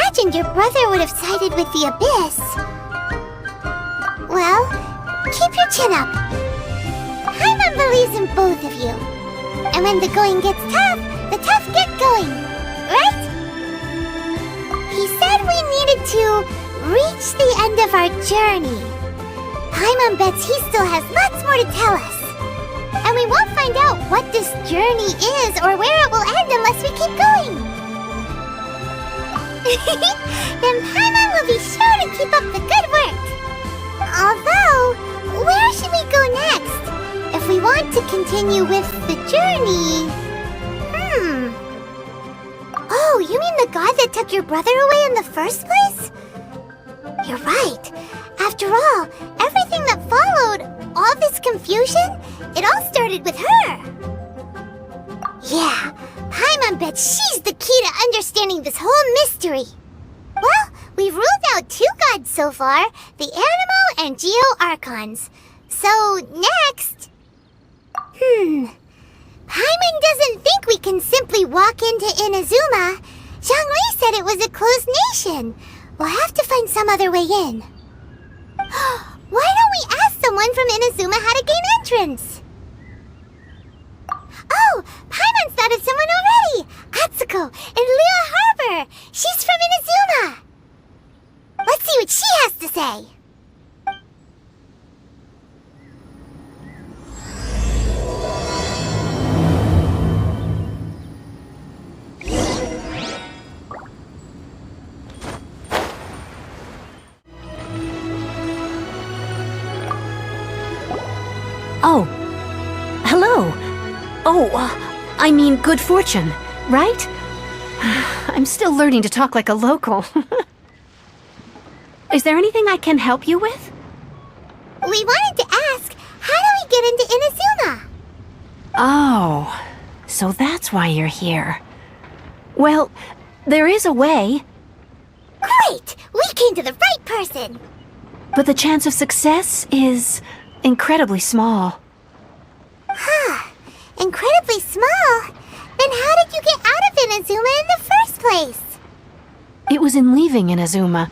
imagined your brother would have sided with the Abyss. Well, keep your chin up. Paimon believes in both of you. And when the going gets tough, the tough get going, right? He said we needed to reach the end of our journey. Paimon bets he still has lots more to tell us. And we won't find out what this journey is or where it will end unless we keep going. Then Paimon will be sure to keep up the good work. Although, where should we go next? If we want to continue with the journey... Oh, you mean the god that took your brother away in the first place? You're right. After all, everything that followed, all this confusion, it all started with her. Yeah, Paimon bets she's the key to understanding this whole mystery. Well, we've ruled out 2 gods so far, the Animo and Geo Archons. So, next... Paimon doesn't think we can simply walk into Inazuma. Zhongli said it was a closed nation. We'll have to find some other way in. Why don't we ask someone from Inazuma how to gain entrance? Oh, Paimon's thought of someone already! Atsuko in Liyue Harbor! She's from Inazuma! Let's see what she has to say! Oh, hello. Oh, I mean good fortune, right? I'm still learning to talk like a local. Is there anything I can help you with? We wanted to ask, how do we get into Inazuma? Oh, so that's why you're here. Well, there is a way. Great! We came to the right person! But the chance of success is incredibly small. Huh. Incredibly small? Then how did you get out of Inazuma in the first place? It was in leaving Inazuma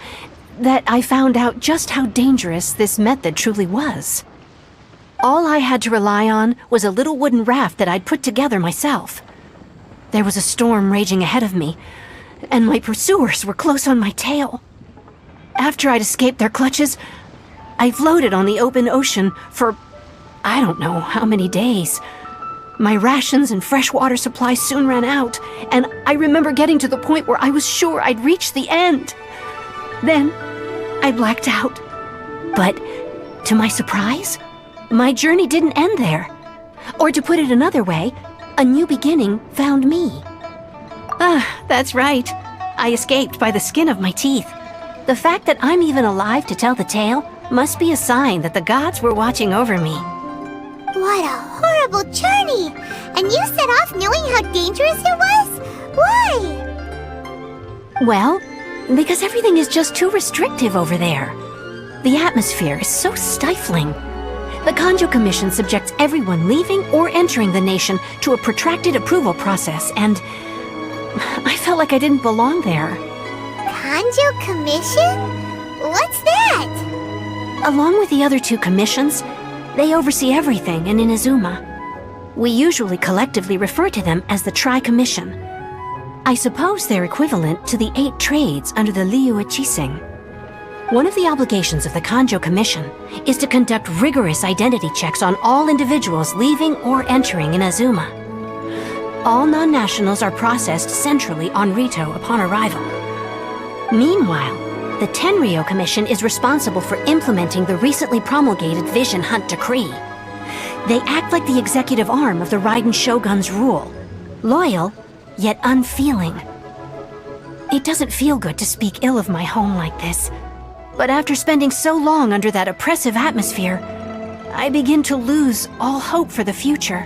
that I found out just how dangerous this method truly was. All I had to rely on was a little wooden raft that I'd put together myself. There was a storm raging ahead of me, and my pursuers were close on my tail. After I'd escaped their clutches, I floated on the open ocean for I don't know how many days. My rations and freshwater supply soon ran out, and I remember getting to the point where I was sure I'd reached the end. Then, I blacked out. But, to my surprise, my journey didn't end there. Or to put it another way, a new beginning found me. That's right. I escaped by the skin of my teeth. The fact that I'm even alive to tell the tale must be a sign that the gods were watching over me. What a horrible journey! And you set off knowing how dangerous it was? Why? Well, because everything is just too restrictive over there. The atmosphere is so stifling. The Kanjo Commission subjects everyone leaving or entering the nation to a protracted approval process, and I felt like I didn't belong there. Kanjo Commission? What's that? Along with the other 2 commissions, they oversee everything in Inazuma. We usually collectively refer to them as the Tri-Commission. I suppose they're equivalent to the 8 trades under the Liyue Chising. One of the obligations of the Kanjo Commission is to conduct rigorous identity checks on all individuals leaving or entering Inazuma. All non-nationals are processed centrally on Rito upon arrival. Meanwhile, the Tenryo Commission is responsible for implementing the recently promulgated Vision Hunt Decree. They act like the executive arm of the Raiden Shogun's rule. Loyal, yet unfeeling. It doesn't feel good to speak ill of my home like this, but after spending so long under that oppressive atmosphere, I begin to lose all hope for the future.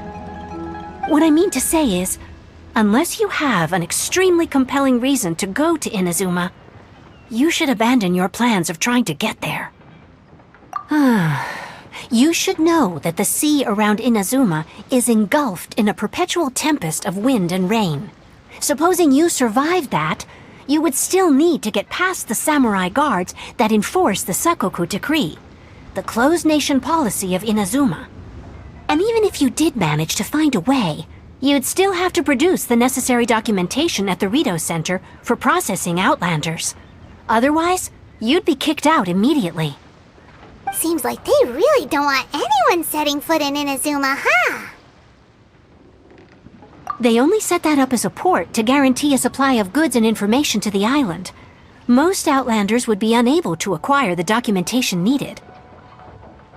What I mean to say is, unless you have an extremely compelling reason to go to Inazuma, you should abandon your plans of trying to get there. You should know that the sea around Inazuma is engulfed in a perpetual tempest of wind and rain. Supposing you survived that, you would still need to get past the samurai guards that enforce the Sakoku Decree, the closed nation policy of Inazuma. And even if you did manage to find a way, you'd still have to produce the necessary documentation at the Rito Center for processing Outlanders. Otherwise, you'd be kicked out immediately. Seems like they really don't want anyone setting foot in Inazuma, huh? They only set that up as a port to guarantee a supply of goods and information to the island. Most Outlanders would be unable to acquire the documentation needed.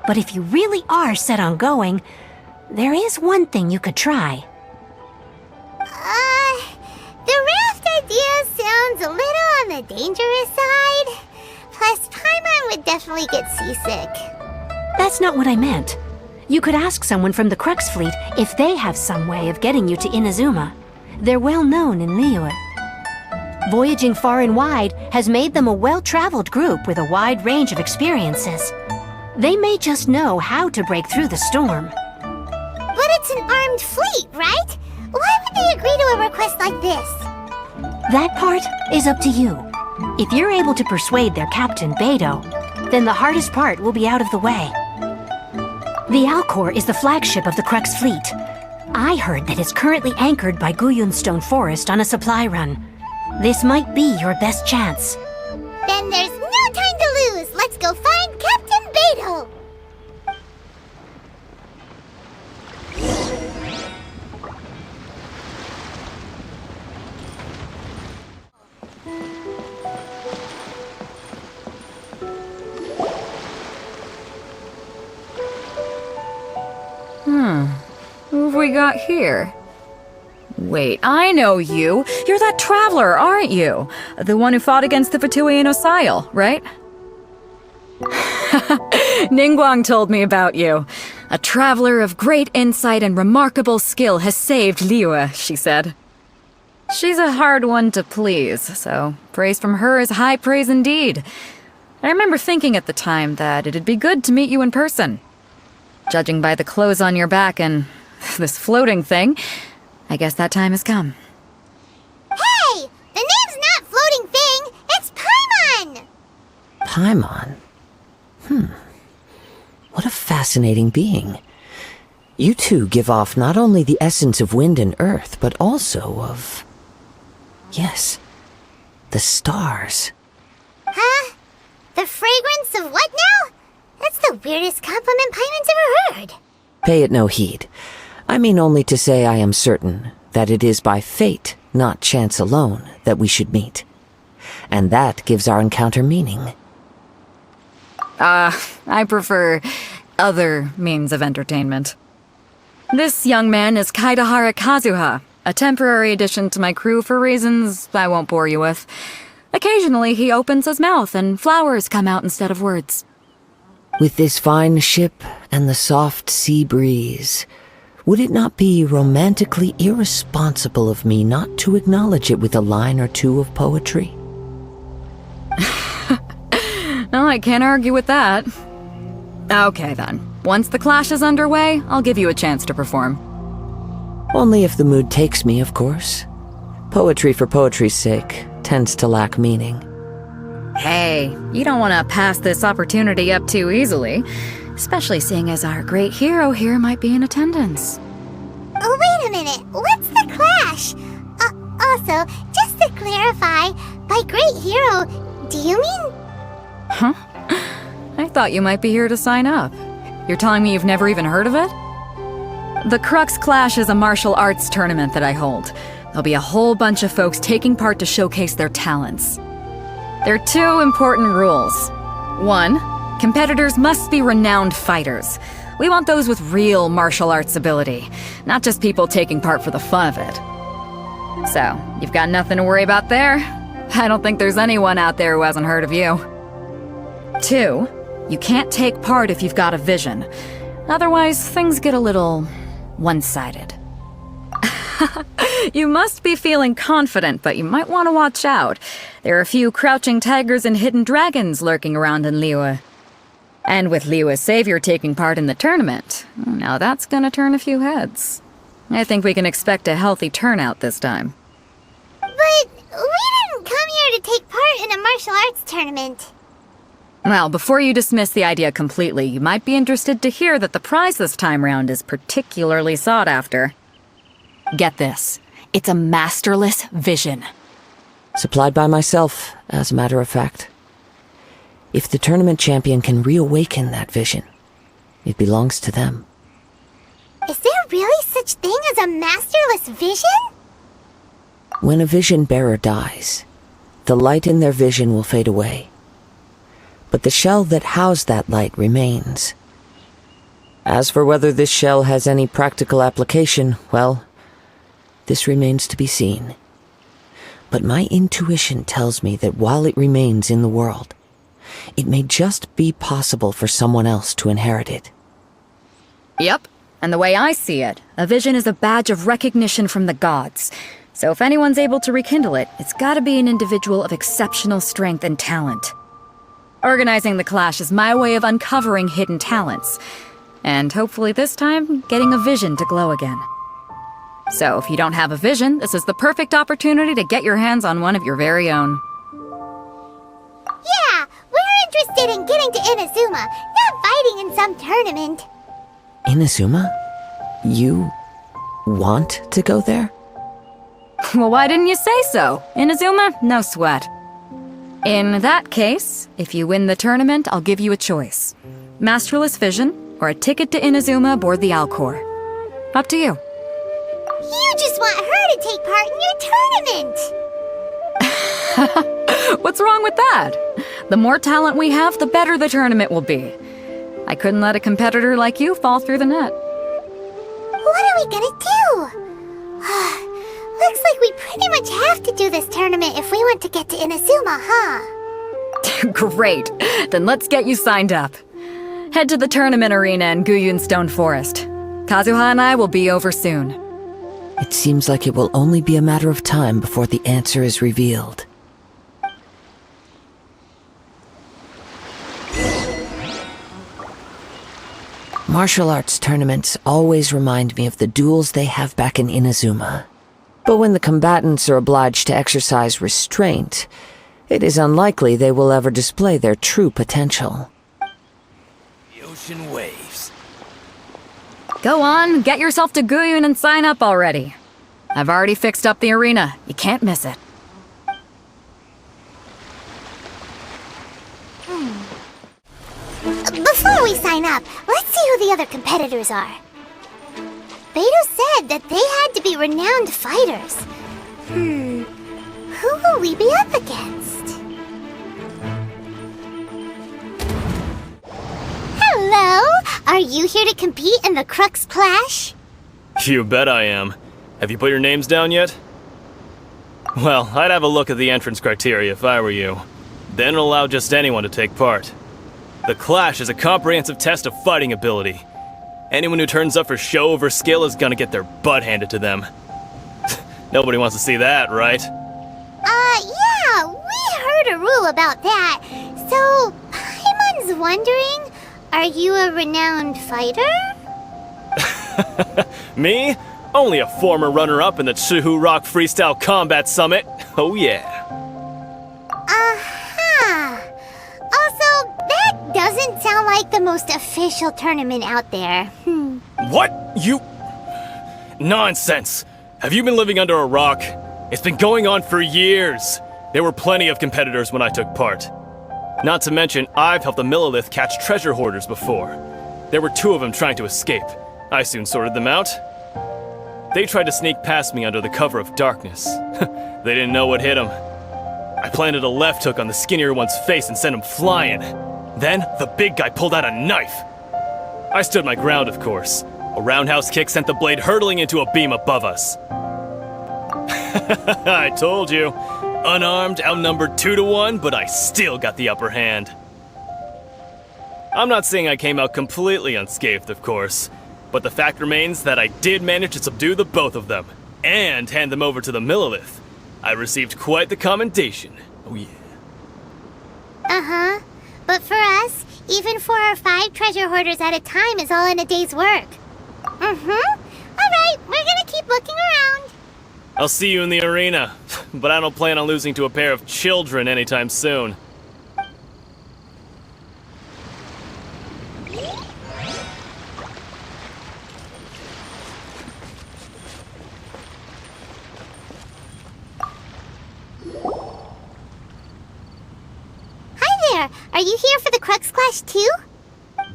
But if you really are set on going, there is one thing you could try. The raft idea sounds a little on the dangerous side. Plus, Paimon would definitely get seasick. That's not what I meant. You could ask someone from the Crux Fleet if they have some way of getting you to Inazuma. They're well known in Liyue. Voyaging far and wide has made them a well-traveled group with a wide range of experiences. They may just know how to break through the storm. But it's an armed fleet, right? Why would they agree to a request like this? That part is up to you. If you're able to persuade their captain, Beidou, then the hardest part will be out of the way. The Alcor is the flagship of the Crux Fleet. I heard that it's currently anchored by Guyunstone Forest on a supply run. This might be your best chance. Then there's no time to lose. Let's go find Captain Beidou. Who have we got here? Wait, I know you. You're that traveler, aren't you? The one who fought against the Fatui Osile, right? Ningguang told me about you. A traveler of great insight and remarkable skill has saved Liyue, she said. She's a hard one to please, so praise from her is high praise indeed. I remember thinking at the time that it'd be good to meet you in person. Judging by the clothes on your back and this floating thing, I guess that time has come. Hey! The name's not Floating Thing! It's Paimon! Paimon? What a fascinating being. You two give off not only the essence of wind and earth, but also of... yes, the stars. Huh? The fragrance of what now? That's the weirdest compliment Paimon's ever heard. Pay it no heed. I mean only to say I am certain that it is by fate, not chance alone, that we should meet. And that gives our encounter meaning. I prefer other means of entertainment. This young man is Kaidahara Kazuha, a temporary addition to my crew for reasons I won't bore you with. Occasionally he opens his mouth and flowers come out instead of words. With this fine ship and the soft sea breeze, would it not be romantically irresponsible of me not to acknowledge it with a line or two of poetry? No, I can't argue with that. Okay then. Once the clash is underway, I'll give you a chance to perform. Only if the mood takes me, of course. Poetry for poetry's sake tends to lack meaning. Hey, you don't want to pass this opportunity up too easily, especially seeing as our great hero here might be in attendance. Oh, wait a minute. What's the clash? Also, just to clarify, by great hero, do you mean... Huh? I thought you might be here to sign up. You're telling me you've never even heard of it? The Crux Clash is a martial arts tournament that I hold. There'll be a whole bunch of folks taking part to showcase their talents. There are two important rules. One, competitors must be renowned fighters. We want those with real martial arts ability, not just people taking part for the fun of it. So, you've got nothing to worry about there. I don't think there's anyone out there who hasn't heard of you. Two, you can't take part if you've got a vision. Otherwise, things get a little one-sided. You must be feeling confident, but you might want to watch out. There are a few crouching tigers and hidden dragons lurking around in Liyue. And with Liyue's savior taking part in the tournament, now that's gonna turn a few heads. I think we can expect a healthy turnout this time. But we didn't come here martial arts tournament. Well, before you dismiss the idea completely, you might be interested to hear that the prize this time round is particularly sought after. Get this. It's a masterless vision. Supplied by myself, as a matter of fact. If the tournament champion can reawaken that vision, it belongs to them. Is there really such thing as a masterless vision? When a vision bearer dies, the light in their vision will fade away. But the shell that housed that light remains. As for whether this shell has any practical application, well, this remains to be seen. But my intuition tells me that while it remains in the world, it may just be possible for someone else to inherit it. Yep. And the way I see it, a vision is a badge of recognition from the gods. So if anyone's able to rekindle it, it's gotta be an individual of exceptional strength and talent. Organizing the clash is my way of uncovering hidden talents. And hopefully this time, getting a vision to glow again. So if you don't have a vision, this is the perfect opportunity to get your hands on one of your very own. Yeah, we're interested in getting to Inazuma, not fighting in some tournament. Inazuma? You want to go there? Well, why didn't you say so? Inazuma? No sweat. In that case, if you win the tournament, I'll give you a choice. Masterless Vision, or a ticket to Inazuma aboard the Alcor. Up to you. You just want her to take part in your tournament! What's wrong with that? The more talent we have, the better the tournament will be. I couldn't let a competitor like you fall through the net. What are we gonna do? Looks like we pretty much have to do this tournament if we want to get to Inazuma, huh? Great. Then let's get you signed up. Head to the tournament arena in Guyun Stone Forest. Kazuha and I will be over soon. It seems like it will only be a matter of time before the answer is revealed. Martial arts tournaments always remind me of the duels they have back in Inazuma. But when the combatants are obliged to exercise restraint, it is unlikely they will ever display their true potential. The ocean waves. Go on, get yourself to Guyun and sign up already. I've already fixed up the arena. You can't miss it. Before we sign up, let's see who the other competitors are. Beidou said that they had to be renowned fighters. Who will we be up against? Hello! Are you here to compete in the Crux Clash? You bet I am. Have you put your names down yet? Well, I'd have a look at the entrance criteria if I were you. Then allow just anyone to take part. The Clash is a comprehensive test of fighting ability. Anyone who turns up for show over skill is gonna get their butt handed to them. Nobody wants to see that, right? Yeah, we heard a rule about that. So, Paimon's wondering, are you a renowned fighter? Me? Only a former runner-up in the Chihu Rock Freestyle Combat Summit. Oh yeah. Also, that doesn't sound like the most official tournament out there. What? You... Nonsense! Have you been living under a rock? It's been going on for years. There were plenty of competitors when I took part. Not to mention, I've helped the Millilith catch treasure hoarders before. There were 2 of them trying to escape. I soon sorted them out. They tried to sneak past me under the cover of darkness. They didn't know what hit them. I planted a left hook on the skinnier one's face and sent him flying. Then, the big guy pulled out a knife. I stood my ground, of course. A roundhouse kick sent the blade hurtling into a beam above us. I told you. Unarmed, outnumbered 2-1, but I still got the upper hand. I'm not saying I came out completely unscathed, of course. But the fact remains that I did manage to subdue the both of them, and hand them over to the Millilith. I received quite the commendation. Oh yeah. But for us, even 4 or 5 treasure hoarders at a time is all in a day's work. Alright, we're gonna keep looking around. I'll see you in the arena. but I don't plan on losing to a pair of children anytime soon. Hi there! Are you here for the Crux Clash too?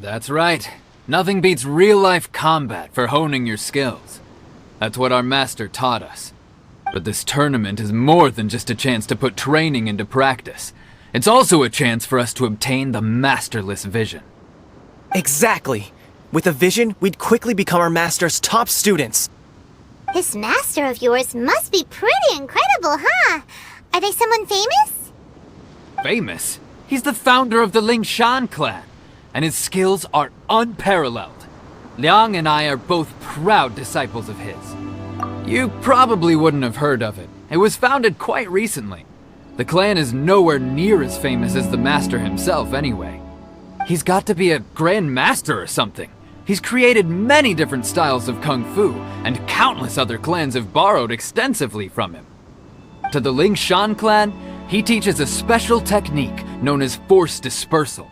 That's right. Nothing beats real-life combat for honing your skills. That's what our master taught us. But this tournament is more than just a chance to put training into practice. It's also a chance for us to obtain the masterless vision. Exactly. With a vision, we'd quickly become our master's top students. This master of yours must be pretty incredible, huh? Are they someone famous? Famous? He's the founder of the Lingshan clan, and his skills are unparalleled. Liang and I are both proud disciples of his. You probably wouldn't have heard of it. It was founded quite recently. The clan is nowhere near as famous as the master himself anyway. He's got to be a grand master or something. He's created many different styles of kung fu, and countless other clans have borrowed extensively from him. To the Lingshan clan, he teaches a special technique known as force dispersal.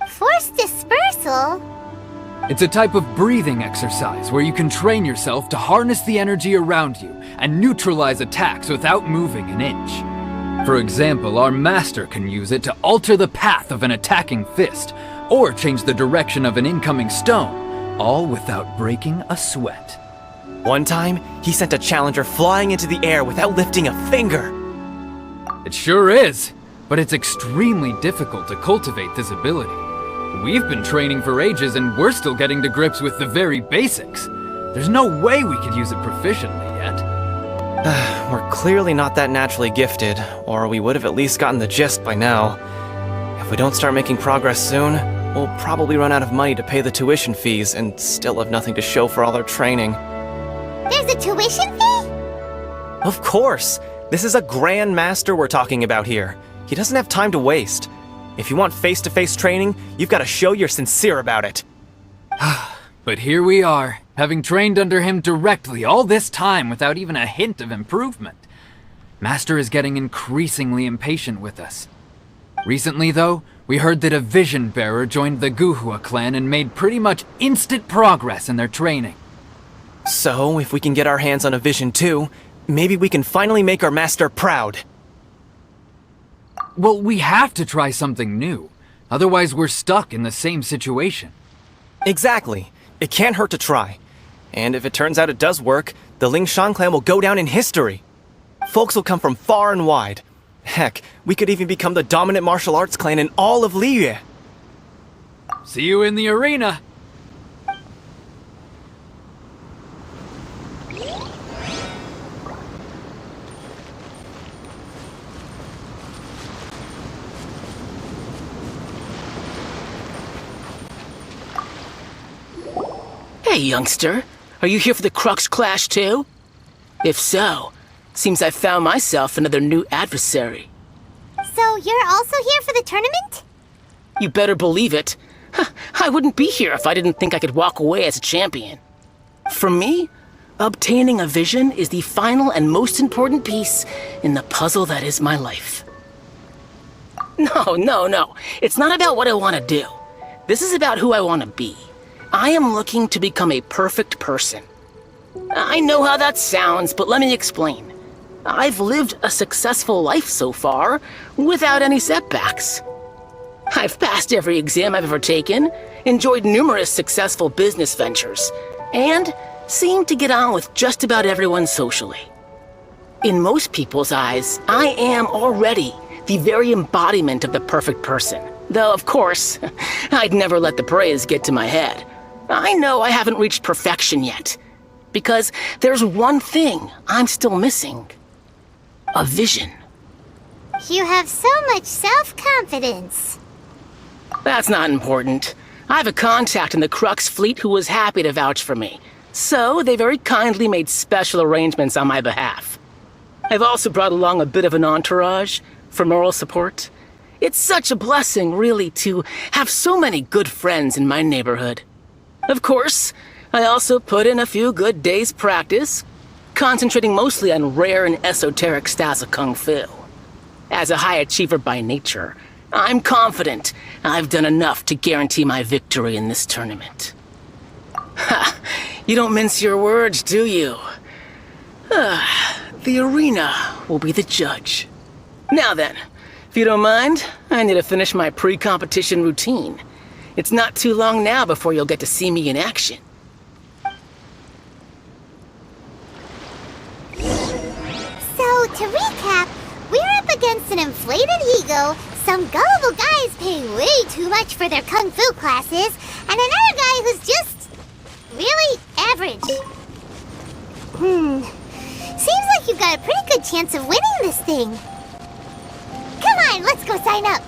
Force dispersal? It's a type of breathing exercise where you can train yourself to harness the energy around you and neutralize attacks without moving an inch. For example, our master can use it to alter the path of an attacking fist, or change the direction of an incoming stone, all without breaking a sweat. One time, he sent a challenger flying into the air without lifting a finger. It sure is, but it's extremely difficult to cultivate this ability. We've been training for ages and we're still getting to grips with the very basics. There's no way we could use it proficiently yet. We're clearly not that naturally gifted, or we would have at least gotten the gist by now. If we don't start making progress soon, we'll probably run out of money to pay the tuition fees and still have nothing to show for all our training. There's a tuition fee? Of course! This is a Grand Master we're talking about here. He doesn't have time to waste. If you want face-to-face training, you've got to show you're sincere about it. But here we are, having trained under him directly all this time without even a hint of improvement. Master is getting increasingly impatient with us. Recently, though, we heard that a vision bearer joined the Guhua clan and made pretty much instant progress in their training. So, if we can get our hands on a vision too, maybe we can finally make our master proud. Well, we have to try something new. Otherwise, we're stuck in the same situation. Exactly. It can't hurt to try. And if it turns out it does work, the Lingshan clan will go down in history. Folks will come from far and wide. Heck, we could even become the dominant martial arts clan in all of Liyue. See you in the arena! Hey, youngster. Are you here for the Crux Clash too? If so, seems I found myself another new adversary. So you're also here for the tournament? You better believe it. I wouldn't be here if I didn't think I could walk away as a champion. For me, obtaining a vision is the final and most important piece in the puzzle that is my life. No. It's not about what I want to do. This is about who I want to be. I am looking to become a perfect person. I know how that sounds, but let me explain. I've lived a successful life so far, without any setbacks. I've passed every exam I've ever taken, enjoyed numerous successful business ventures, and seemed to get on with just about everyone socially. In most people's eyes, I am already the very embodiment of the perfect person. Though, of course, I'd never let the praise get to my head. I know I haven't reached perfection yet, because there's one thing I'm still missing. A vision. You have so much self-confidence. That's not important. I have a contact in the Crux fleet who was happy to vouch for me, so they very kindly made special arrangements on my behalf. I've also brought along a bit of an entourage for moral support. It's such a blessing, really, to have so many good friends in my neighborhood. Of course, I also put in a few good days' practice. concentrating mostly on rare and esoteric styles of Kung Fu. As a high achiever by nature, I'm confident I've done enough to guarantee my victory in this tournament. Ha! You don't mince your words, do you? The arena will be the judge. Now then, if you don't mind, I need to finish my pre-competition routine. It's not too long now before you'll get to see me in action. So, to recap, we're up against an inflated ego, some gullible guys paying way too much for their kung fu classes, and another guy who's just really average. Seems like you've got a pretty good chance of winning this thing. Come on, let's go sign up.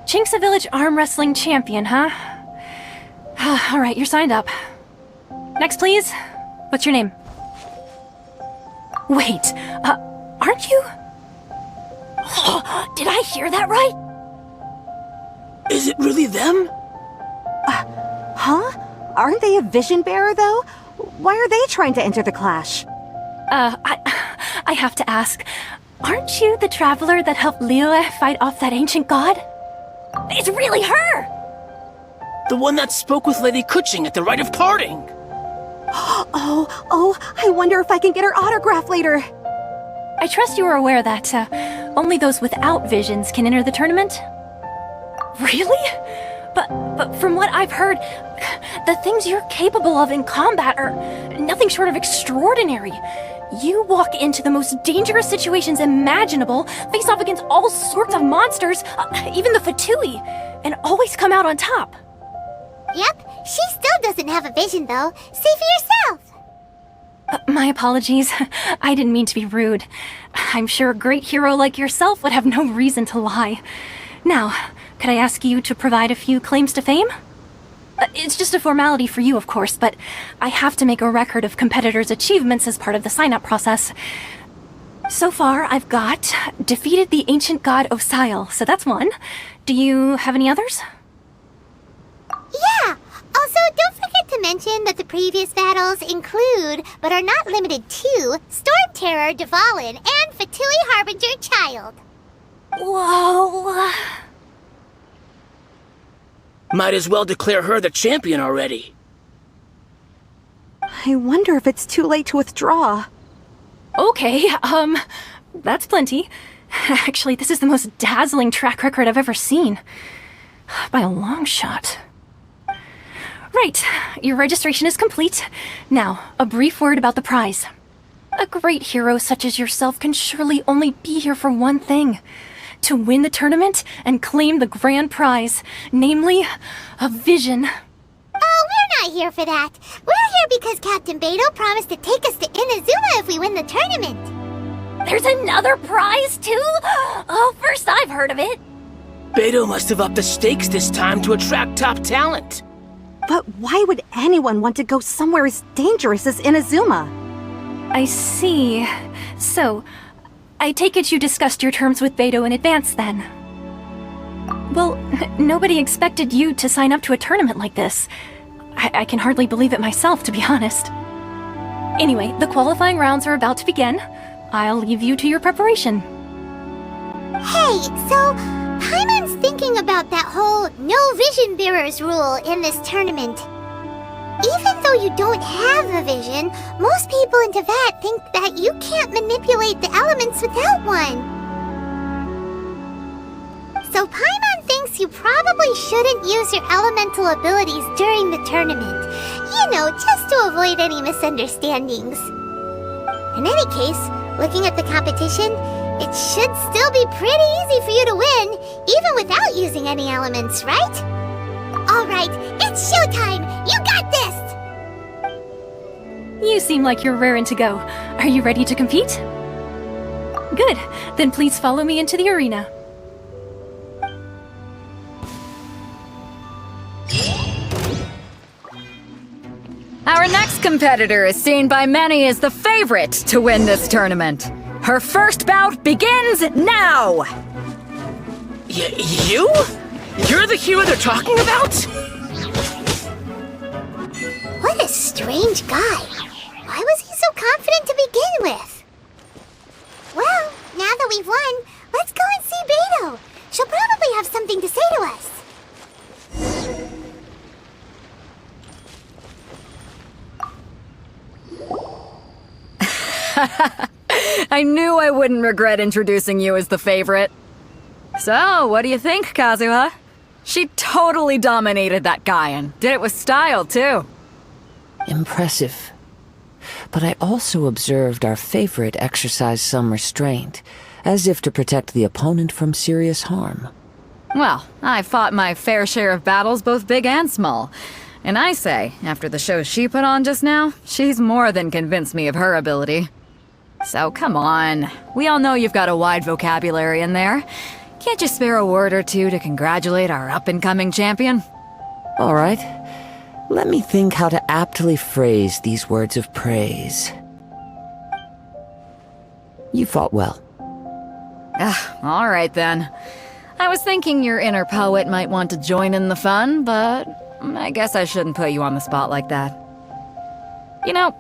Chinksa Village Arm Wrestling Champion, huh? Alright, you're signed up. Next, please. What's your name? Wait, aren't you? Did I hear that right? Is it really them? Huh? Aren't they a vision bearer, though? Why are they trying to enter the clash? I have to ask, aren't you the traveler that helped Liyue fight off that ancient god? It's really her! The one that spoke with Lady Kuching at the rite of parting. Oh, I wonder if I can get her autograph later. I trust you are aware that only those without visions can enter the tournament? Really? But from what I've heard, the things you're capable of in combat are nothing short of extraordinary. You walk into the most dangerous situations imaginable, face off against all sorts of monsters, even the Fatui, and always come out on top. Yep, she still doesn't have a vision though. See for yourself. My apologies. I didn't mean to be rude. I'm sure a great hero like yourself would have no reason to lie. Now, could I ask you to provide a few claims to fame? It's just a formality for you, of course, but I have to make a record of competitors' achievements as part of the sign-up process. So far, I've got defeated the ancient god Osile, so that's one. Do you have any others? Yeah! Also, don't forget to mention that the previous battles include, but are not limited to, Storm Terror, Dvalin, and Fatui Harbinger Child. Whoa! Might as well declare her the champion already. I wonder if it's too late to withdraw. Okay, that's plenty. Actually, this is the most dazzling track record I've ever seen. By a long shot. Right, your registration is complete. Now, a brief word about the prize. A great hero such as yourself can surely only be here for one thing. To win the tournament and claim the grand prize, namely, a vision. Oh, we're not here for that. We're here because Captain Beidou promised to take us to Inazuma if we win the tournament. There's another prize, too? Oh, first I've heard of it. Beidou must have upped the stakes this time to attract top talent. But why would anyone want to go somewhere as dangerous as Inazuma? I see. So, I take it you discussed your terms with Beidou in advance, then? Well, nobody expected you to sign up to a tournament like this. I can hardly believe it myself, to be honest. Anyway, the qualifying rounds are about to begin. I'll leave you to your preparation. Hey, so Paimon's thinking about that whole no vision bearers rule in this tournament. Even though you don't have a vision, most people in Teyvat think that you can't manipulate the elements without one. So Paimon thinks you probably shouldn't use your elemental abilities during the tournament. You know, just to avoid any misunderstandings. In any case, looking at the competition, it should still be pretty easy for you to win, even without using any elements, right? Alright, it's showtime! You got this! You seem like you're raring to go. Are you ready to compete? Good. Then please follow me into the arena. Our next competitor is seen by many as the favorite to win this tournament. Her first bout begins now! You? You're the hero they're talking about? strange guy. Why was he so confident to begin with? Well, now that we've won, let's go and see Beidou. She'll probably have something to say to us. I knew I wouldn't regret introducing you as the favorite. So, what do you think, Kazuha? She totally dominated that guy and did it with style, too. Impressive. But I also observed our favorite exercise some restraint, as if to protect the opponent from serious harm. Well, I fought my fair share of battles, both big and small. And I say, after the show she put on just now, she's more than convinced me of her ability. So come on, we all know you've got a wide vocabulary in there. Can't you spare a word or two to congratulate our up-and-coming champion? All right. Let me think how to aptly phrase these words of praise. You fought well. All right then. I was thinking your inner poet might want to join in the fun, but I guess I shouldn't put you on the spot like that. You know,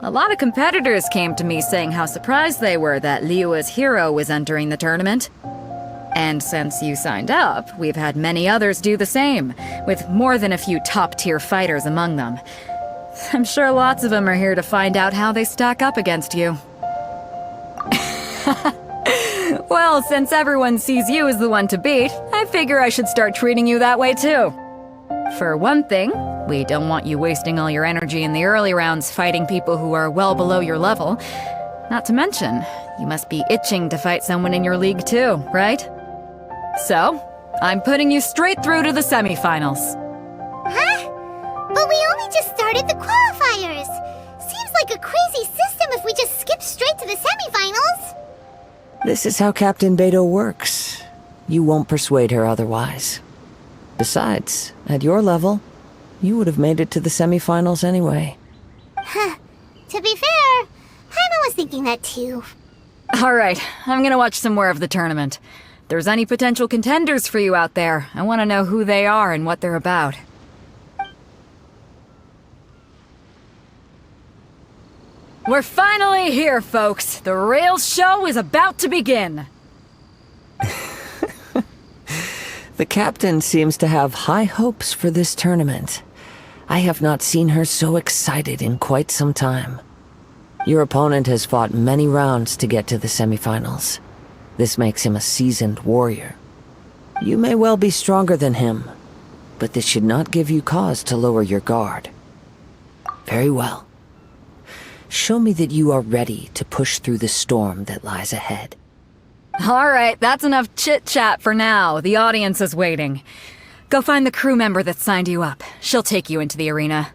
a lot of competitors came to me saying how surprised they were that Liyue's hero was entering the tournament. And since you signed up, we've had many others do the same, with more than a few top-tier fighters among them. I'm sure lots of them are here to find out how they stack up against you. Well, since everyone sees you as the one to beat, I figure I should start treating you that way too. For one thing, we don't want you wasting all your energy in the early rounds fighting people who are well below your level. Not to mention, you must be itching to fight someone in your league too, right? So, I'm putting you straight through to the semifinals. Huh? But we only just started the qualifiers. Seems like a crazy system if we just skip straight to the semifinals. This is how Captain Beidou works. You won't persuade her otherwise. Besides, at your level, you would have made it to the semifinals anyway. Huh. To be fair, Paimon was thinking that too. Alright, I'm gonna watch some more of the tournament. If there's any potential contenders for you out there, I want to know who they are and what they're about. We're finally here, folks. The real show is about to begin. The captain seems to have high hopes for this tournament. I have not seen her so excited in quite some time. Your opponent has fought many rounds to get to the semifinals. This makes him a seasoned warrior. You may well be stronger than him, but this should not give you cause to lower your guard. Very well. Show me that you are ready to push through the storm that lies ahead. Alright, that's enough chit-chat for now. The audience is waiting. Go find the crew member that signed you up. She'll take you into the arena.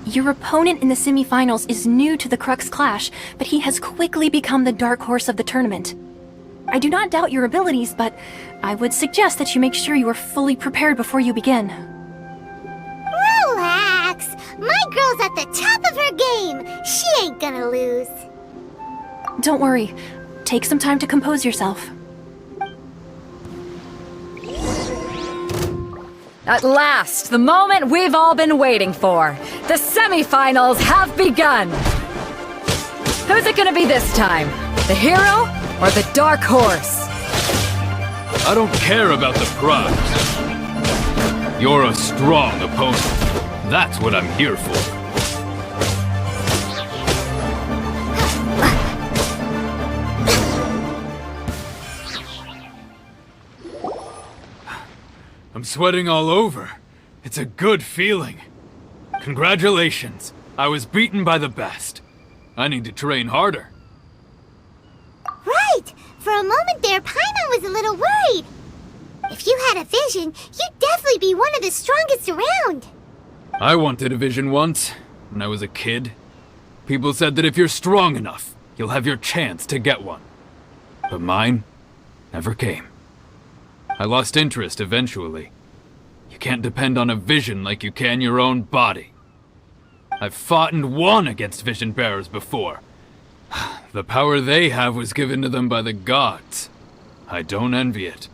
Your opponent in the semifinals is new to the Crux Clash, but he has quickly become the dark horse of the tournament. I do not doubt your abilities, but I would suggest that you make sure you are fully prepared before you begin. Relax. My girl's at the top of her game. She ain't gonna lose. Don't worry. Take some time to compose yourself. At last, the moment we've all been waiting for. The semifinals have begun. Who's it gonna be this time? The hero or the dark horse? I don't care about the prize. You're a strong opponent. That's what I'm here for. I'm sweating all over. It's a good feeling. Congratulations. I was beaten by the best. I need to train harder. Right. For a moment there, Paimon was a little worried. If you had a vision, you'd definitely be one of the strongest around. I wanted a vision once, when I was a kid. People said that if you're strong enough, you'll have your chance to get one. But mine never came. I lost interest eventually. You can't depend on a vision like you can your own body. I've fought and won against vision bearers before. The power they have was given to them by the gods. I don't envy it.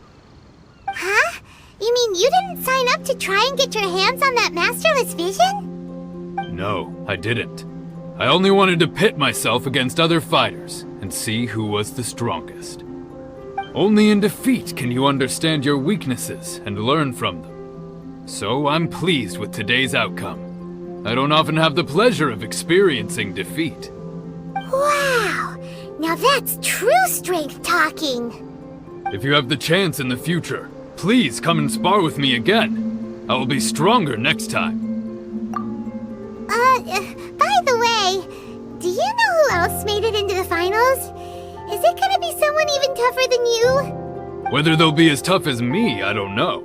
Huh? You mean you didn't sign up to try and get your hands on that masterless vision? No, I didn't. I only wanted to pit myself against other fighters and see who was the strongest. Only in defeat can you understand your weaknesses and learn from them. So I'm pleased with today's outcome. I don't often have the pleasure of experiencing defeat. Wow! Now that's true strength talking! If you have the chance in the future, please come and spar with me again. I will be stronger next time. By the way, do you know who else made it into the finals? Is it gonna be someone even tougher than you? Whether they'll be as tough as me, I don't know.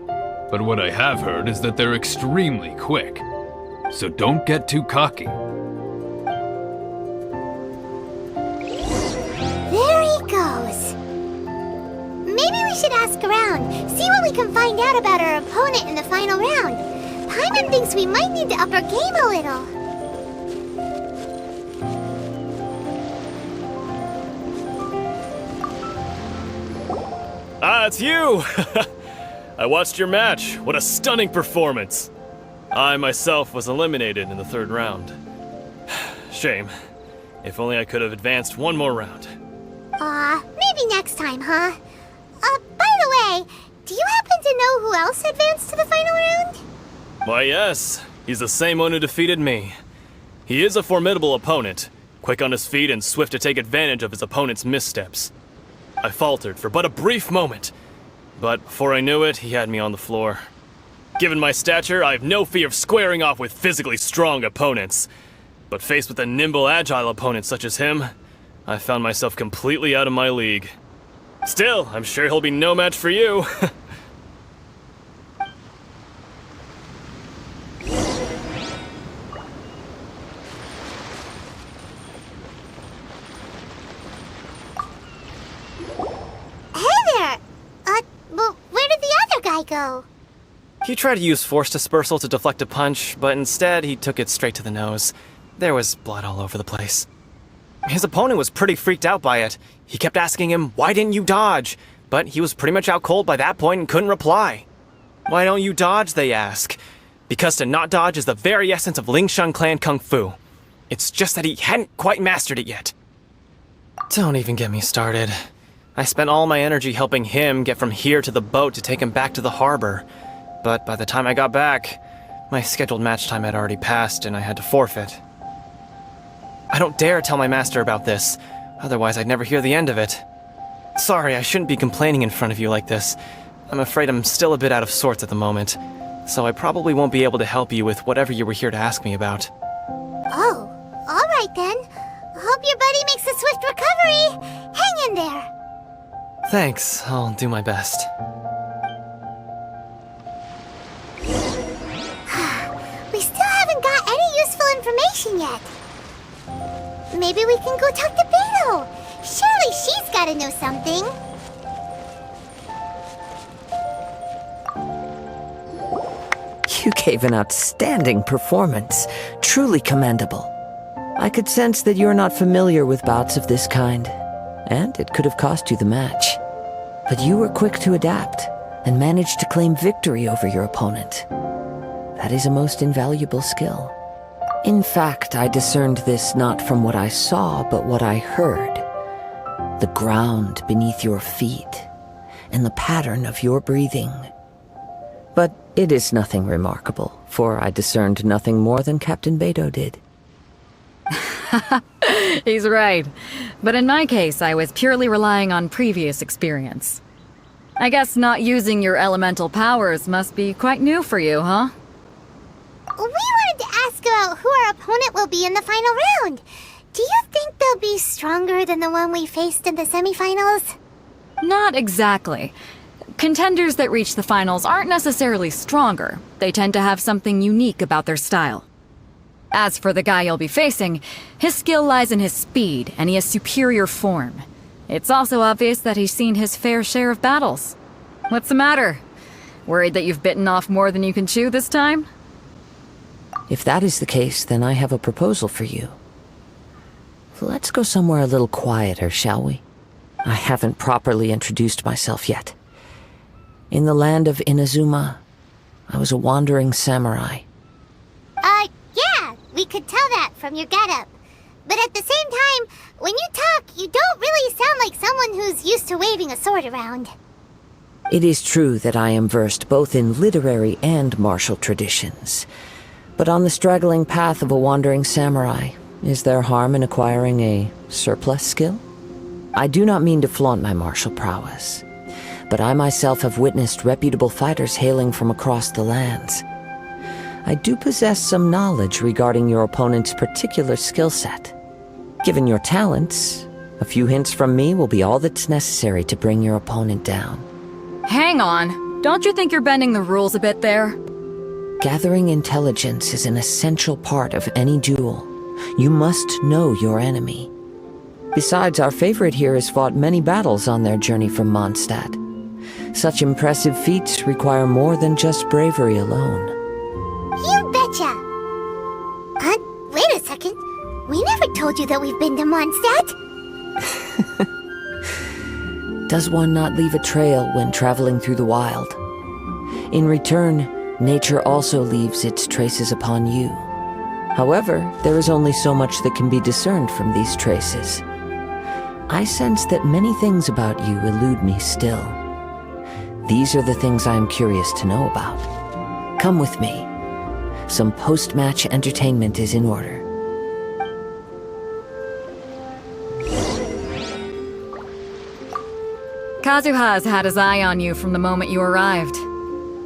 But what I have heard is that they're extremely quick. So don't get too cocky. There he goes. Maybe we should ask around, see what we can find out about our opponent in the final round. Paimon thinks we might need to up our game a little. Ah, it's you! I watched your match. What a stunning performance. I myself was eliminated in the third round. Shame. If only I could have advanced one more round. Maybe next time, huh? By the way, do you happen to know who else advanced to the final round? Why, yes. He's the same one who defeated me. He is a formidable opponent, quick on his feet and swift to take advantage of his opponent's missteps. I faltered for but a brief moment, but before I knew it, he had me on the floor. Given my stature, I have no fear of squaring off with physically strong opponents. But faced with a nimble, agile opponent such as him, I found myself completely out of my league. Still, I'm sure he'll be no match for you. Well, where did the other guy go? He tried to use force dispersal to deflect a punch, but instead he took it straight to the nose. There was blood all over the place. His opponent was pretty freaked out by it. He kept asking him, "Why didn't you dodge?" But he was pretty much out cold by that point and couldn't reply. "Why don't you dodge?" they ask. Because to not dodge is the very essence of Lingshan clan kung fu. It's just that he hadn't quite mastered it yet. Don't even get me started. I spent all my energy helping him get from here to the boat to take him back to the harbor. But by the time I got back, my scheduled match time had already passed and I had to forfeit. I don't dare tell my master about this, otherwise I'd never hear the end of it. Sorry, I shouldn't be complaining in front of you like this. I'm afraid I'm still a bit out of sorts at the moment, so I probably won't be able to help you with whatever you were here to ask me about. Oh, alright then. Hope your buddy makes a swift recovery. Hang in there. Thanks, I'll do my best. We still haven't got any useful information yet. Maybe we can go talk to Beidou. Surely she's gotta know something. You gave an outstanding performance. Truly commendable. I could sense that you're not familiar with bouts of this kind, and it could have cost you the match. But you were quick to adapt, and managed to claim victory over your opponent. That is a most invaluable skill. In fact, I discerned this not from what I saw, but what I heard. The ground beneath your feet, and the pattern of your breathing. But it is nothing remarkable, for I discerned nothing more than Captain Beidou did. He's right. But in my case, I was purely relying on previous experience. I guess not using your elemental powers must be quite new for you, huh? We wanted to ask about who our opponent will be in the final round. Do you think they'll be stronger than the one we faced in the semifinals? Not exactly. Contenders that reach the finals aren't necessarily stronger. They tend to have something unique about their style. As for the guy you'll be facing, his skill lies in his speed, and he has superior form. It's also obvious that he's seen his fair share of battles. What's the matter? Worried that you've bitten off more than you can chew this time? If that is the case, then I have a proposal for you. Let's go somewhere a little quieter, shall we? I haven't properly introduced myself yet. In the land of Inazuma, I was a wandering samurai. Yeah, we could tell that from your getup. But at the same time, when you talk, you don't really sound like someone who's used to waving a sword around. It is true that I am versed both in literary and martial traditions. But on the straggling path of a wandering samurai, is there harm in acquiring a surplus skill? I do not mean to flaunt my martial prowess, but I myself have witnessed reputable fighters hailing from across the lands. I do possess some knowledge regarding your opponent's particular skill set. Given your talents, a few hints from me will be all that's necessary to bring your opponent down. Hang on. Don't you think you're bending the rules a bit there? Gathering intelligence is an essential part of any duel. You must know your enemy. Besides, our favorite here has fought many battles on their journey from Mondstadt. Such impressive feats require more than just bravery alone. You betcha! Wait a second. We never told you that we've been to Mondstadt. Does one not leave a trail when traveling through the wild? In return, nature also leaves its traces upon you. However, there is only so much that can be discerned from these traces. I sense that many things about you elude me still. These are the things I am curious to know about. Come with me. Some post-match entertainment is in order. Kazuha has had his eye on you from the moment you arrived.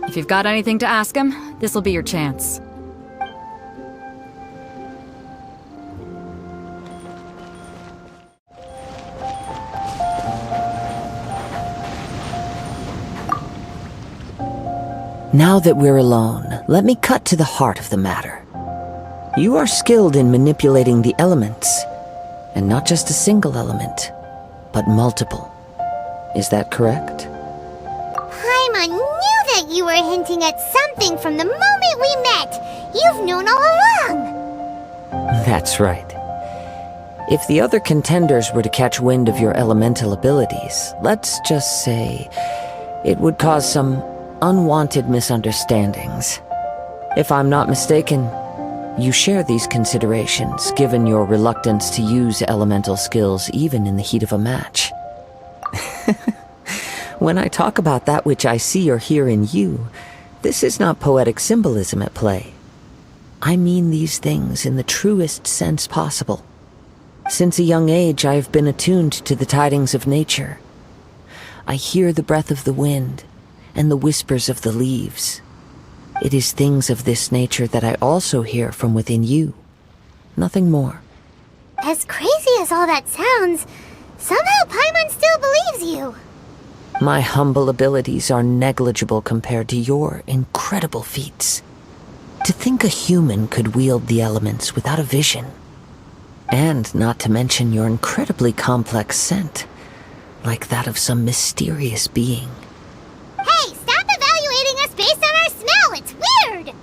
If you've got anything to ask him, this'll be your chance. Now that we're alone, let me cut to the heart of the matter. You are skilled in manipulating the elements, and not just a single element, but multiple. Is that correct? Paimon knew that you were hinting at something from the moment we met. You've known all along. That's right. If the other contenders were to catch wind of your elemental abilities, let's just say, it would cause some unwanted misunderstandings. If I'm not mistaken, you share these considerations, given your reluctance to use elemental skills even in the heat of a match. When I talk about that which I see or hear in you, this is not poetic symbolism at play. I mean these things in the truest sense possible. Since a young age, I have been attuned to the tidings of nature. I hear the breath of the wind and the whispers of the leaves. It is things of this nature that I also hear from within you. Nothing more. As crazy as all that sounds, somehow Paimon still believes you. My humble abilities are negligible compared to your incredible feats. To think a human could wield the elements without a vision. And not to mention your incredibly complex scent, like that of some mysterious being. Hey, stop evaluating us based on our smell! It's weird!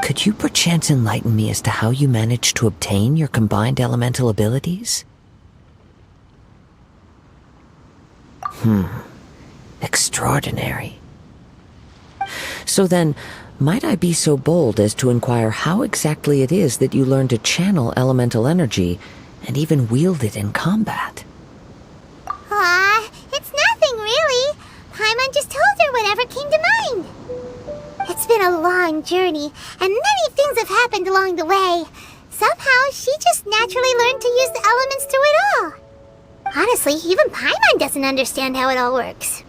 Could you perchance enlighten me as to how you managed to obtain your combined elemental abilities? Extraordinary. So then, might I be so bold as to inquire how exactly it is that you learn to channel elemental energy and even wield it in combat? It's nothing really. Paimon just told her whatever came to mind. It's been a long journey, and many things have happened along the way. Somehow, she just naturally learned to use the elements through it all. Honestly, even Paimon doesn't understand how it all works.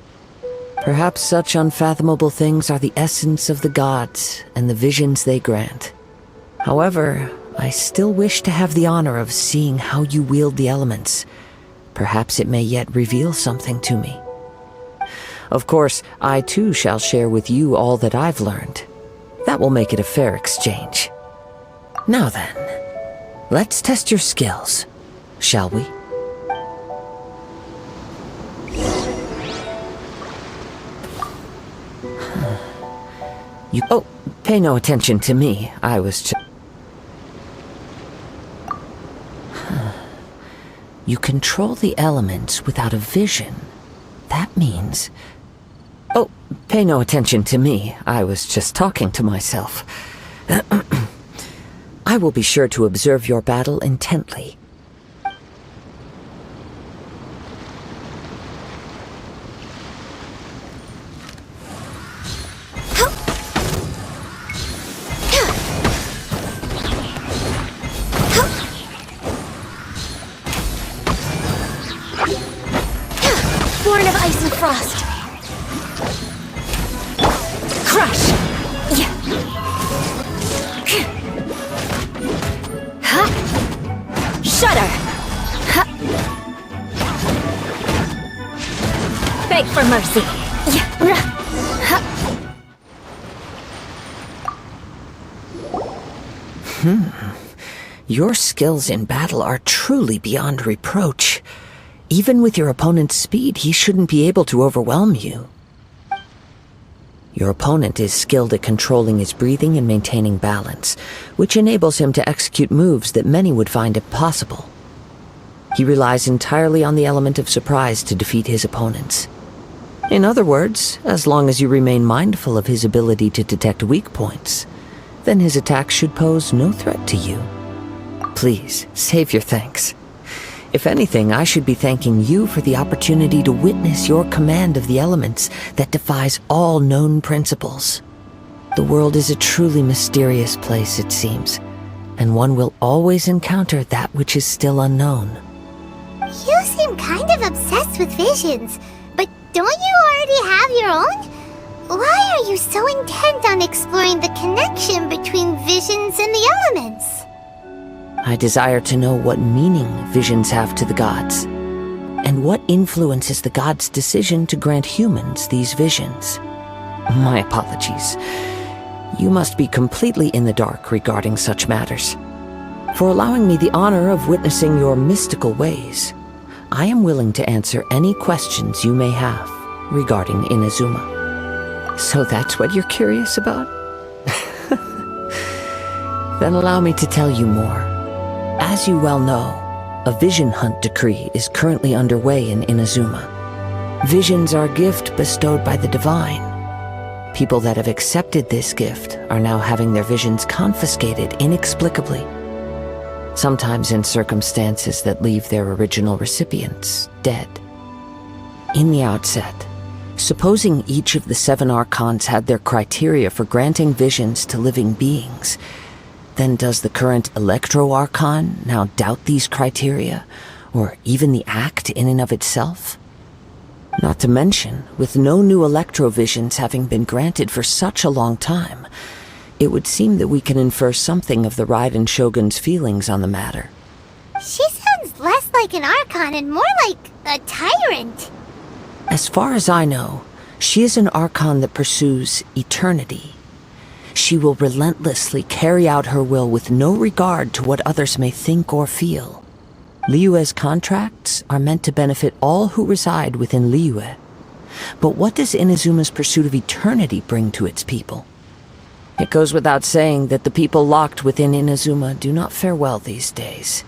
Perhaps such unfathomable things are the essence of the gods and the visions they grant. However, I still wish to have the honor of seeing how you wield the elements. Perhaps it may yet reveal something to me. Of course, I too shall share with you all that I've learned. That will make it a fair exchange. Now then, let's test your skills, shall we? Oh, pay no attention to me. I was You control the elements without a vision. That means... Oh, pay no attention to me. I was just talking to myself. I will be sure to observe your battle intently. Born of ice and frost. Crush! Shudder! Beg for mercy. Your skills in battle are truly beyond reproach. Even with your opponent's speed, he shouldn't be able to overwhelm you. Your opponent is skilled at controlling his breathing and maintaining balance, which enables him to execute moves that many would find impossible. He relies entirely on the element of surprise to defeat his opponents. In other words, as long as you remain mindful of his ability to detect weak points, then his attacks should pose no threat to you. Please, save your thanks. If anything, I should be thanking you for the opportunity to witness your command of the elements that defies all known principles. The world is a truly mysterious place, it seems, and one will always encounter that which is still unknown. You seem kind of obsessed with visions, but don't you already have your own? Why are you so intent on exploring the connection between visions and the elements? I desire to know what meaning visions have to the gods, and what influences the gods' decision to grant humans these visions. My apologies. You must be completely in the dark regarding such matters. For allowing me the honor of witnessing your mystical ways, I am willing to answer any questions you may have regarding Inazuma. So that's what you're curious about? Then allow me to tell you more. As you well know, a vision hunt decree is currently underway in Inazuma. Visions are a gift bestowed by the divine. People that have accepted this gift are now having their visions confiscated inexplicably, sometimes in circumstances that leave their original recipients dead. In the outset, supposing each of the 7 Archons had their criteria for granting visions to living beings, then does the current Electro-Archon now doubt these criteria, or even the act in and of itself? Not to mention, with no new Electro-Visions having been granted for such a long time, it would seem that we can infer something of the Raiden Shogun's feelings on the matter. She sounds less like an Archon and more like a tyrant. As far as I know, she is an Archon that pursues eternity. She will relentlessly carry out her will with no regard to what others may think or feel. Liyue's contracts are meant to benefit all who reside within Liyue. But what does Inazuma's pursuit of eternity bring to its people? It goes without saying that the people locked within Inazuma do not fare well these days.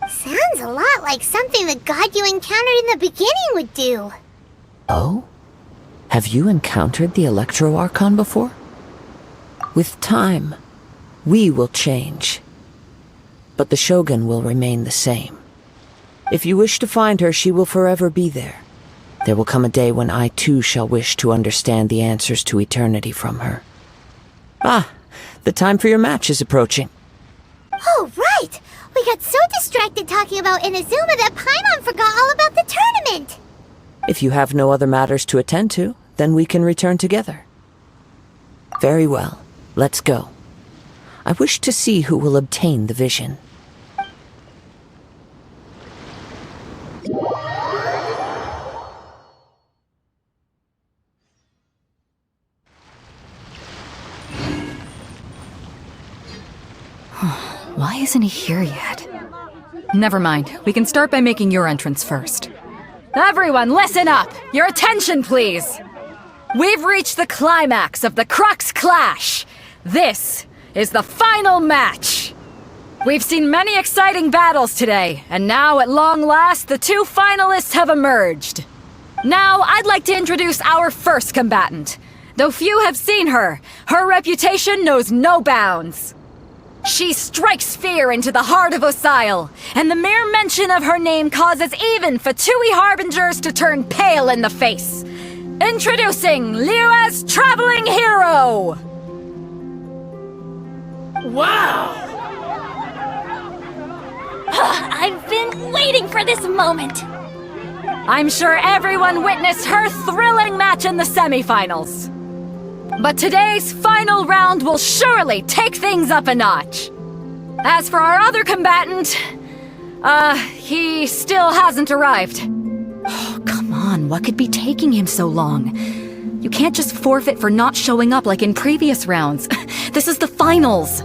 Sounds a lot like something the god you encountered in the beginning would do. Oh? Have you encountered the Electro-Archon before? With time, we will change. But the Shogun will remain the same. If you wish to find her, she will forever be there. There will come a day when I too shall wish to understand the answers to eternity from her. Ah, the time for your match is approaching. Oh, right! We got so distracted talking about Inazuma that Paimon forgot all about the tournament! If you have no other matters to attend to, then we can return together. Very well. Let's go. I wish to see who will obtain the vision. Why isn't he here yet? Never mind. We can start by making your entrance first. Everyone, listen up! Your attention, please! We've reached the climax of the Crux Clash! This is the final match! We've seen many exciting battles today, and now at long last, the two finalists have emerged. Now, I'd like to introduce our first combatant. Though few have seen her, her reputation knows no bounds. She strikes fear into the heart of Osile, and the mere mention of her name causes even Fatui Harbingers to turn pale in the face. Introducing Liyue's Traveling Hero! Wow! I've been waiting for this moment. I'm sure everyone witnessed her thrilling match in the semifinals. But today's final round will surely take things up a notch. As for our other combatant, he still hasn't arrived. Oh, come on, what could be taking him so long? You can't just forfeit for not showing up like in previous rounds. This is the finals.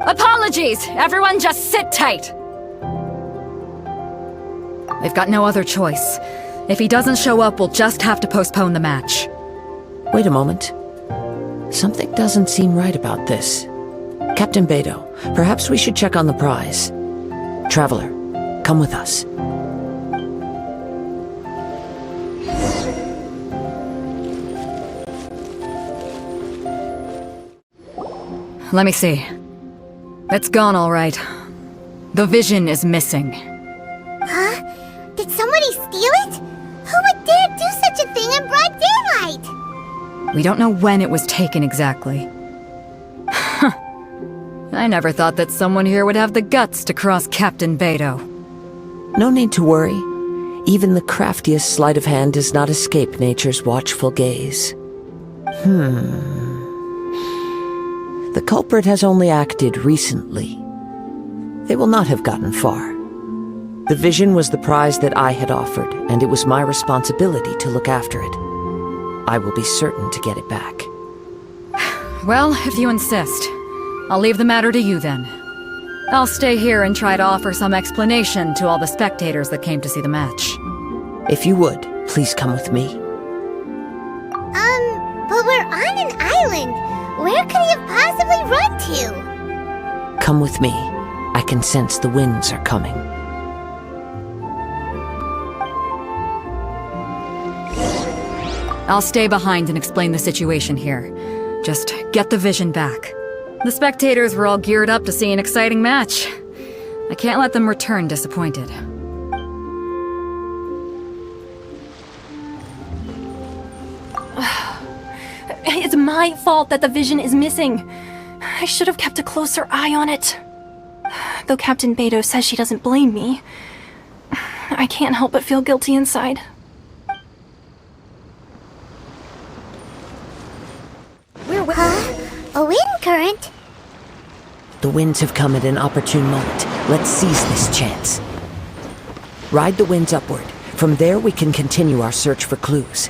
Apologies, everyone just sit tight. We've got no other choice. If he doesn't show up, we'll just have to postpone the match. Wait a moment. Something doesn't seem right about this. Captain Beidou, perhaps we should check on the prize. Traveler, come with us. Let me see. It's gone all right. The vision is missing. Huh? Did somebody steal it? Who would dare do such a thing in broad daylight? We don't know when it was taken exactly. I never thought that someone here would have the guts to cross Captain Beidou. No need to worry. Even the craftiest sleight of hand does not escape nature's watchful gaze. The culprit has only acted recently. They will not have gotten far. The vision was the prize that I had offered, and it was my responsibility to look after it. I will be certain to get it back. Well, if you insist, I'll leave the matter to you then. I'll stay here and try to offer some explanation to all the spectators that came to see the match. If you would, please come with me. But we're on an island. Where could he have possibly run to? Come with me. I can sense the winds are coming. I'll stay behind and explain the situation here. Just get the vision back. The spectators were all geared up to see an exciting match. I can't let them return disappointed. It's my fault that the vision is missing. I should have kept a closer eye on it. Though Captain Beidou says she doesn't blame me, I can't help but feel guilty inside. A wind current? The winds have come at an opportune moment. Let's seize this chance. Ride the winds upward. From there we can continue our search for clues.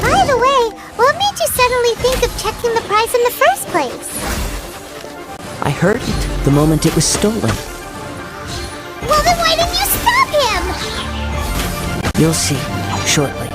By the way, what made you suddenly think of checking the prize in the first place? I heard it the moment it was stolen. Well, then why didn't you stop him? You'll see, shortly.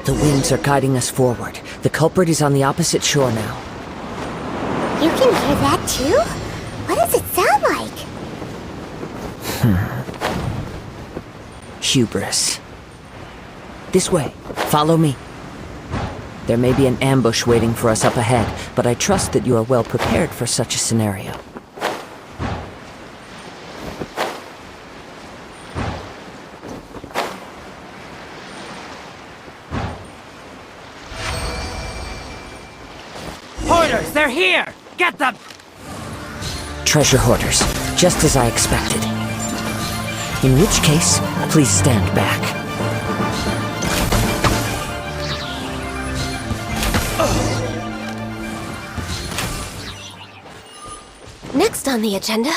The winds are guiding us forward. The culprit is on the opposite shore now. You can hear that too? What does it sound like? Hubris. This way. Follow me. There may be an ambush waiting for us up ahead, but I trust that you are well prepared for such a scenario. Hoarders, they're here! Get them! Treasure hoarders, just as I expected. In which case, please stand back. on the agenda?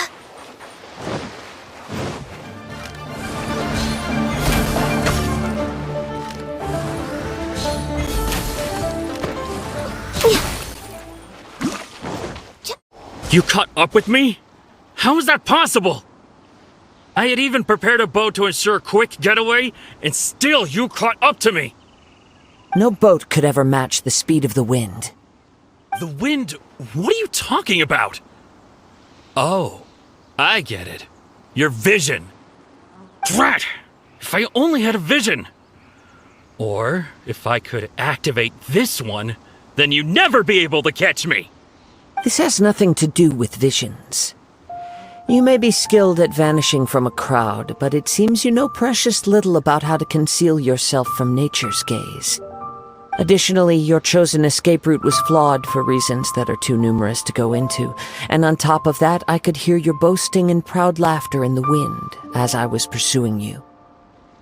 You caught up with me? How is that possible? I had even prepared a boat to ensure a quick getaway, and still you caught up to me! No boat could ever match the speed of the wind. The wind? What are you talking about? Oh, I get it. Your vision. Drat! If I only had a vision! Or, if I could activate this one, then you'd never be able to catch me! This has nothing to do with visions. You may be skilled at vanishing from a crowd, but it seems you know precious little about how to conceal yourself from nature's gaze. Additionally, your chosen escape route was flawed for reasons that are too numerous to go into, and on top of that, I could hear your boasting and proud laughter in the wind as I was pursuing you.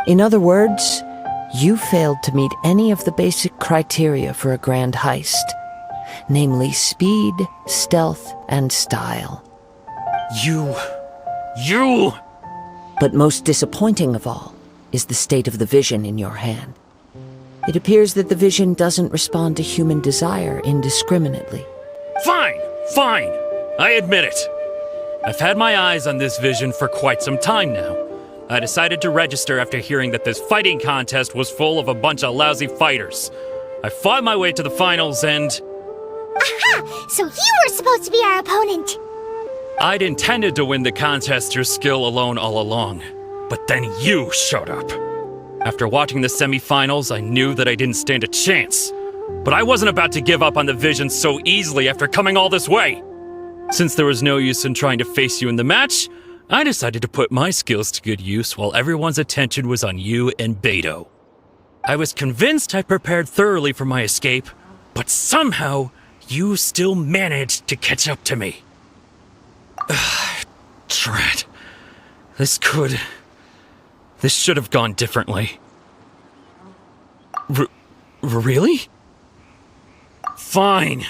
In other words, you failed to meet any of the basic criteria for a grand heist, namely speed, stealth, and style. You... But most disappointing of all is the state of the vision in your hand. It appears that the vision doesn't respond to human desire indiscriminately. Fine! I admit it. I've had my eyes on this vision for quite some time now. I decided to register after hearing that this fighting contest was full of a bunch of lousy fighters. I fought my way to the finals and... Aha! So you were supposed to be our opponent! I'd intended to win the contest through skill alone all along, but then you showed up. After watching the semifinals, I knew that I didn't stand a chance. But I wasn't about to give up on the vision so easily after coming all this way. Since there was no use in trying to face you in the match, I decided to put my skills to good use while everyone's attention was on you and Beidou. I was convinced I prepared thoroughly for my escape, but somehow you still managed to catch up to me. Drat. This should have gone differently. Really? Fine.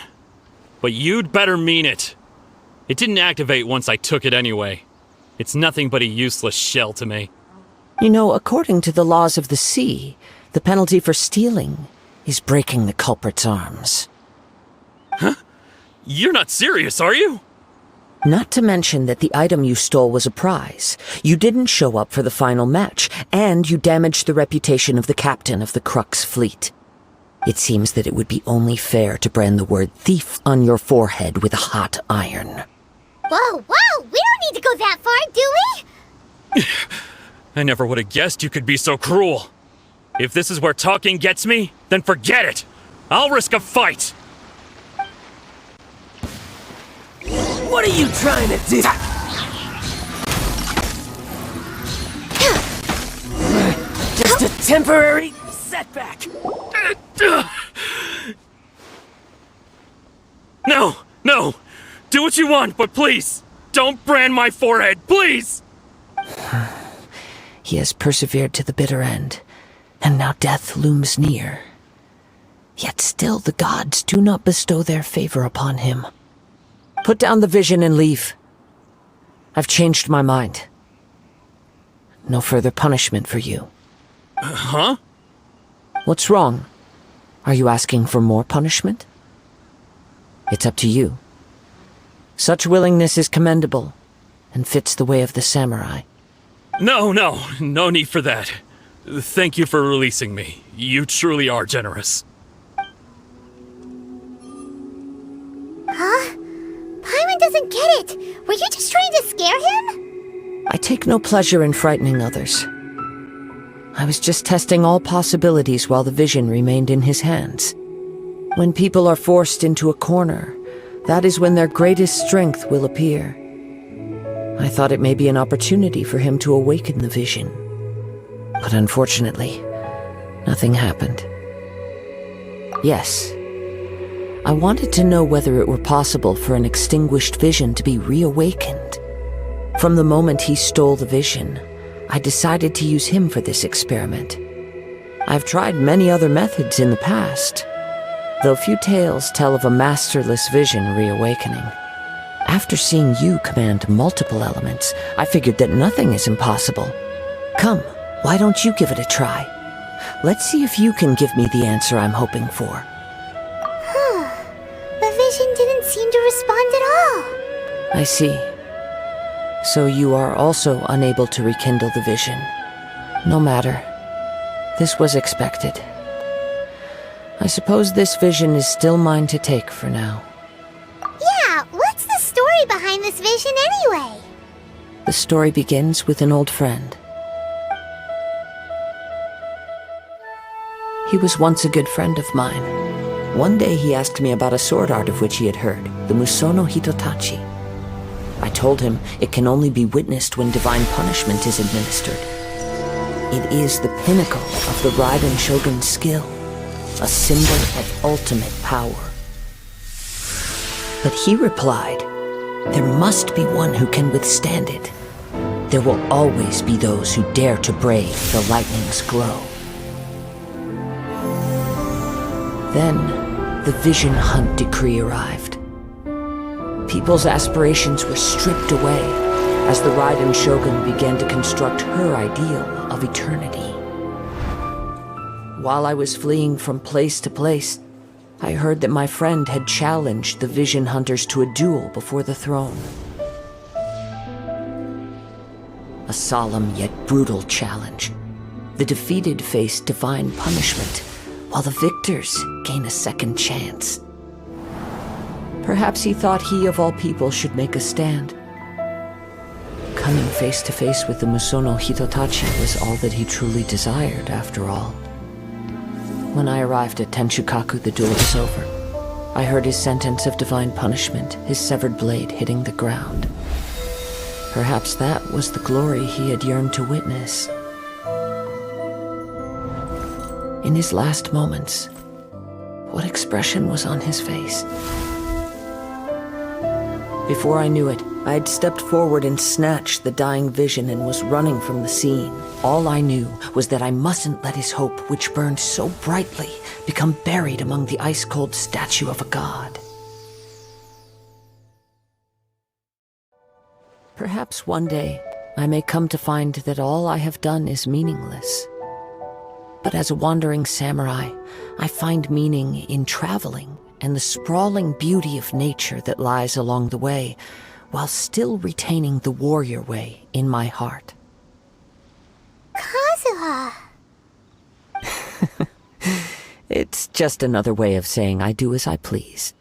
But you'd better mean it. It didn't activate once I took it anyway. It's nothing but a useless shell to me. You know, according to the laws of the sea, the penalty for stealing is breaking the culprit's arms. Huh? You're not serious, are you? Not to mention that the item you stole was a prize. You didn't show up for the final match, and you damaged the reputation of the captain of the Crux fleet. It seems that it would be only fair to brand the word thief on your forehead with a hot iron. Whoa, we don't need to go that far, do we? I never would have guessed you could be so cruel. If this is where talking gets me, then forget it. I'll risk a fight. What are you trying to do? Just a temporary setback. No! Do what you want, but please, don't brand my forehead, please! He has persevered to the bitter end, and now death looms near. Yet still the gods do not bestow their favor upon him. Put down the vision and leave. I've changed my mind. No further punishment for you. Huh? What's wrong? Are you asking for more punishment? It's up to you. Such willingness is commendable, and fits the way of the samurai. No need for that. Thank you for releasing me. You truly are generous. Huh? Paimon doesn't get it! Were you just trying to scare him? I take no pleasure in frightening others. I was just testing all possibilities while the vision remained in his hands. When people are forced into a corner, that is when their greatest strength will appear. I thought it may be an opportunity for him to awaken the vision. But unfortunately, nothing happened. Yes, I wanted to know whether it were possible for an extinguished vision to be reawakened. From the moment he stole the vision, I decided to use him for this experiment. I've tried many other methods in the past, though few tales tell of a masterless vision reawakening. After seeing you command multiple elements, I figured that nothing is impossible. Come, why don't you give it a try? Let's see if you can give me the answer I'm hoping for. The vision didn't seem to respond at all. I see. So you are also unable to rekindle the vision. No matter. This was expected. I suppose this vision is still mine to take for now. Yeah, what's the story behind this vision anyway? The story begins with an old friend. He was once a good friend of mine. One day he asked me about a sword art of which he had heard, the Musono Hitotachi. I told him it can only be witnessed when divine punishment is administered. It is the pinnacle of the Raiden Shogun's skill, a symbol of ultimate power. But he replied, there must be one who can withstand it. There will always be those who dare to brave the lightning's glow. Then, the Vision Hunt decree arrived. People's aspirations were stripped away as the Raiden Shogun began to construct her ideal of eternity. While I was fleeing from place to place, I heard that my friend had challenged the Vision Hunters to a duel before the throne. A solemn yet brutal challenge. The defeated face divine punishment, while the victors gain a second chance. Perhaps he thought he of all people should make a stand. Coming face to face with the Musono Hitotachi was all that he truly desired, after all. When I arrived at Tenshukaku, the duel was over. I heard his sentence of divine punishment, his severed blade hitting the ground. Perhaps that was the glory he had yearned to witness. In his last moments, what expression was on his face? Before I knew it, I had stepped forward and snatched the dying vision and was running from the scene. All I knew was that I mustn't let his hope, which burned so brightly, become buried among the ice-cold statue of a god. Perhaps one day, I may come to find that all I have done is meaningless. But as a wandering samurai, I find meaning in traveling and the sprawling beauty of nature that lies along the way, while still retaining the warrior way in my heart. Kazuha! It's just another way of saying I do as I please.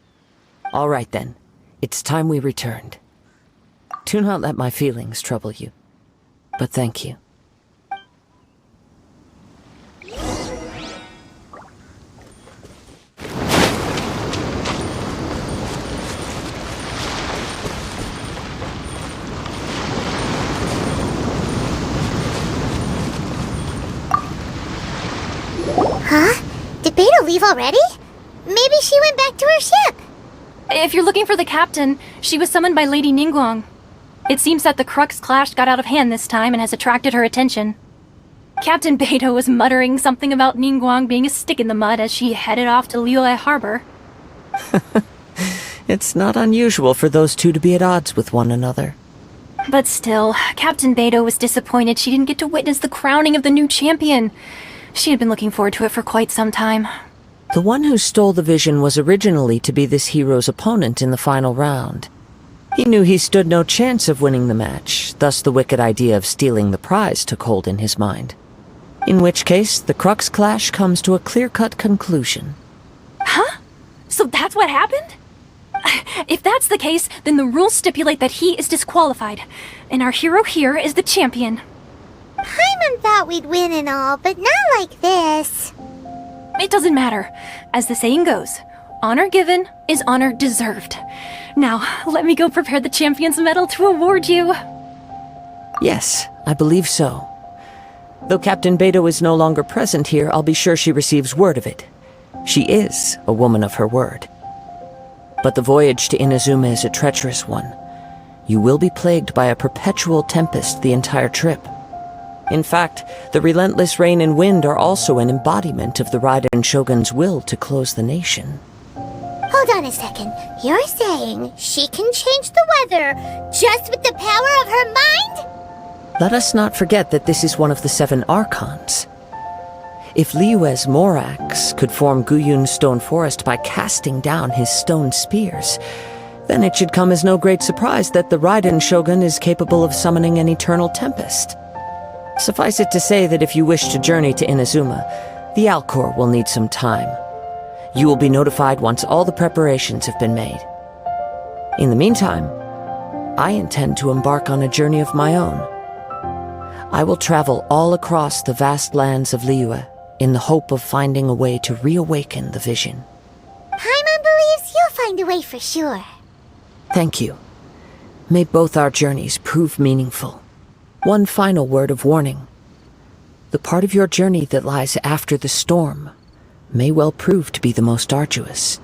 All right then, it's time we returned. Do not let my feelings trouble you, but thank you. Huh? Did Beidou leave already? Maybe she went back to her ship. If you're looking for the captain, she was summoned by Lady Ningguang. It seems that the Crux clash got out of hand this time and has attracted her attention. Captain Beidou was muttering something about Ningguang being a stick in the mud as she headed off to Liyue Harbor. It's not unusual for those two to be at odds with one another. But still, Captain Beidou was disappointed she didn't get to witness the crowning of the new champion. She had been looking forward to it for quite some time. The one who stole the vision was originally to be this hero's opponent in the final round. He knew he stood no chance of winning the match, thus the wicked idea of stealing the prize took hold in his mind. In which case, the Crux clash comes to a clear-cut conclusion. Huh? So that's what happened? If that's the case, then the rules stipulate that he is disqualified, and our hero here is the champion. Paimon thought we'd win and all, but not like this. It doesn't matter. As the saying goes, honor given is honor deserved. Now, let me go prepare the champion's medal to award you. Yes, I believe so. Though Captain Beidou is no longer present here, I'll be sure she receives word of it. She is a woman of her word. But the voyage to Inazuma is a treacherous one. You will be plagued by a perpetual tempest the entire trip. In fact, the relentless rain and wind are also an embodiment of the Raiden Shogun's will to close the nation. Oh Hold on a second. You're saying she can change the weather just with the power of her mind? Let us not forget that this is one of the 7 Archons. If Liyue's Morax could form Guyun's stone forest by casting down his stone spears, then it should come as no great surprise that the Raiden Shogun is capable of summoning an eternal tempest. Suffice it to say that if you wish to journey to Inazuma, the Alcor will need some time. You will be notified once all the preparations have been made. In the meantime, I intend to embark on a journey of my own. I will travel all across the vast lands of Liyue in the hope of finding a way to reawaken the vision. Paimon believes you'll find a way for sure. Thank you. May both our journeys prove meaningful. One final word of warning. The part of your journey that lies after the storm may well prove to be the most arduous.